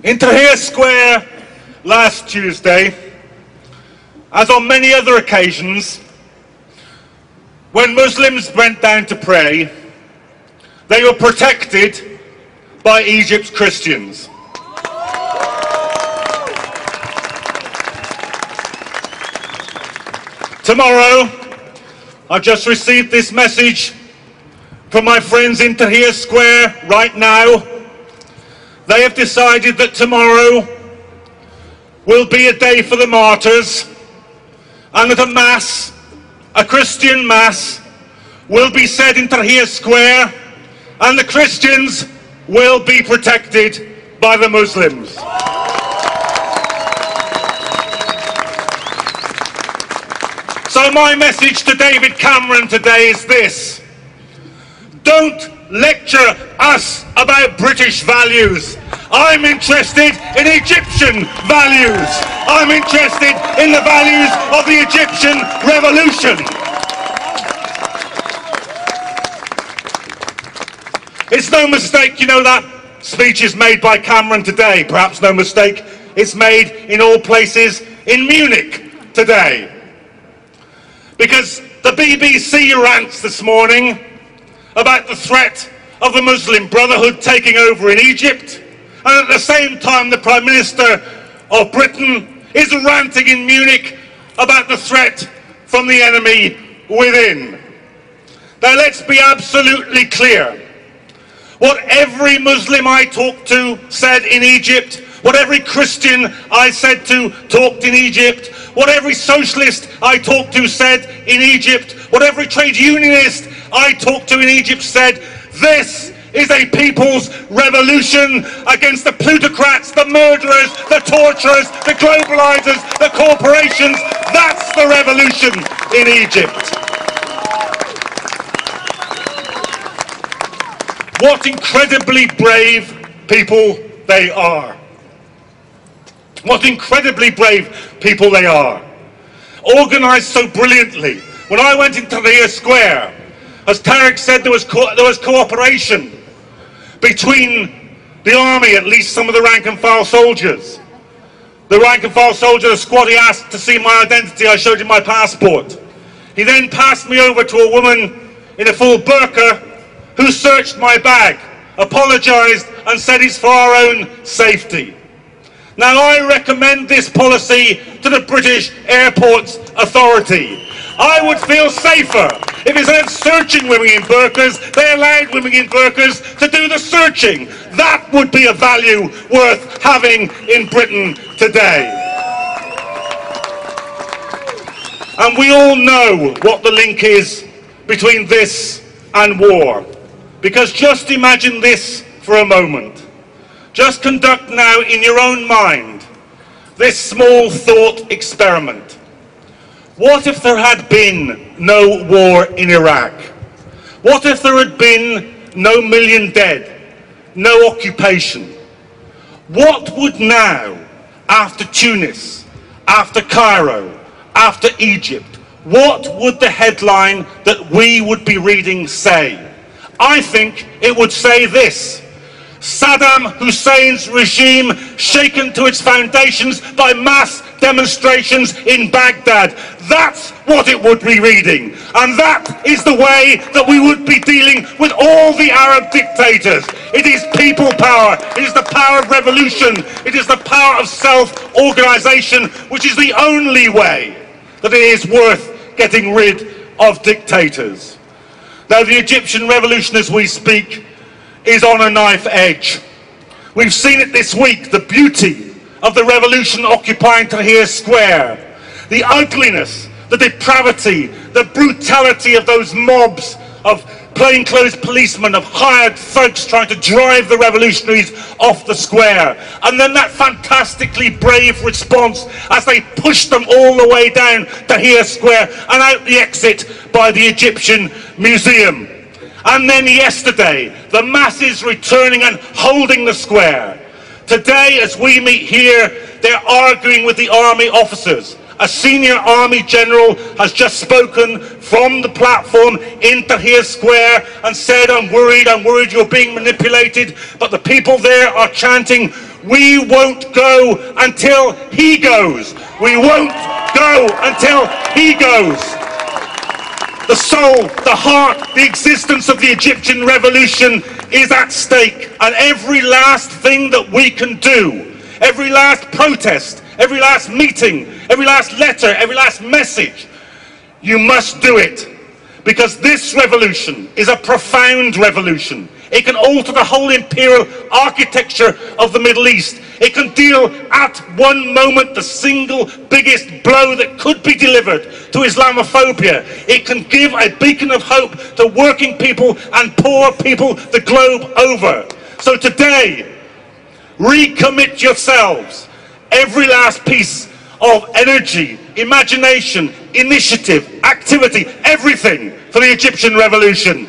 In Tahrir Square last Tuesday, as on many other occasions, when Muslims went down to pray, they were protected by Egypt's Christians. Tomorrow, I've just received this message from my friends in Tahrir Square right now. They have decided that tomorrow will be a day for the martyrs, and that a mass, a Christian mass, will be said in Tahrir Square, and the Christians will be protected by the Muslims. So my message to David Cameron today is this: don't lecture us about British values. I'm interested in Egyptian values. I'm interested in the values of the Egyptian revolution. It's no mistake, you know, that speech is made by Cameron today. Perhaps no mistake, it's made in all places in Munich today. Because the BBC rants this morning about the threat of the Muslim Brotherhood taking over in Egypt, and at the same time the Prime Minister of Britain is ranting in Munich about the threat from the enemy within. Now let's be absolutely clear. What every Muslim I talked to said in Egypt, what every Christian I said to talked in Egypt, what every socialist I talked to said in Egypt, what every trade unionist I talked to in Egypt said, this is a people's revolution against the plutocrats, the murderers, the torturers, the globalizers, the corporations. That's the revolution in Egypt. What incredibly brave people they are. What incredibly brave people they are. Organised so brilliantly. When I went into Tahrir Square, as Tarek said, there was cooperation between the army, at least some of the rank and file soldiers. The rank and file soldier, the squad, he asked to see my identity. I showed him my passport. He then passed me over to a woman in a full burqa who searched my bag, apologised and said it's for our own safety. Now I recommend this policy to the British Airports Authority. I would feel safer if instead of searching women in burqas, they allowed women in burqas to do the searching. That would be a value worth having in Britain today. And we all know what the link is between this and war. Because just imagine this for a moment. Just conduct now in your own mind this small thought experiment. What if there had been no war in Iraq? What if there had been no million dead, no occupation? What would now, after Tunis, after Cairo, after Egypt, what would the headline that we would be reading say? I think it would say this: Saddam Hussein's regime shaken to its foundations by mass demonstrations in Baghdad. That's what it would be reading. And that is the way that we would be dealing with all the Arab dictators. It is people power. It is the power of revolution. It is the power of self-organization, which is the only way that it is worth getting rid of dictators. Now, the Egyptian revolution, as we speak, is on a knife edge. We've seen it this week, the beauty of the revolution occupying Tahrir Square, the ugliness, the depravity, the brutality of those mobs of plainclothes policemen, of hired thugs trying to drive the revolutionaries off the square. And then that fantastically brave response as they pushed them all the way down Tahrir Square and out the exit by the Egyptian Museum. And then yesterday, the masses returning and holding the square. Today, as we meet here, they're arguing with the army officers. A senior army general has just spoken from the platform in Tahrir Square and said, I'm worried you're being manipulated. But the people there are chanting, We won't go until he goes. We won't go until he goes. The soul, the heart, the existence of the Egyptian revolution is at stake, and every last thing that we can do, every last protest, every last meeting, every last letter, every last message, you must do it, because this revolution is a profound revolution. It can alter the whole imperial architecture of the Middle East. It can deal at one moment the single biggest blow that could be delivered to Islamophobia. It can give a beacon of hope to working people and poor people the globe over. So today, recommit yourselves. Every last piece of energy, imagination, initiative, activity, everything for the Egyptian revolution.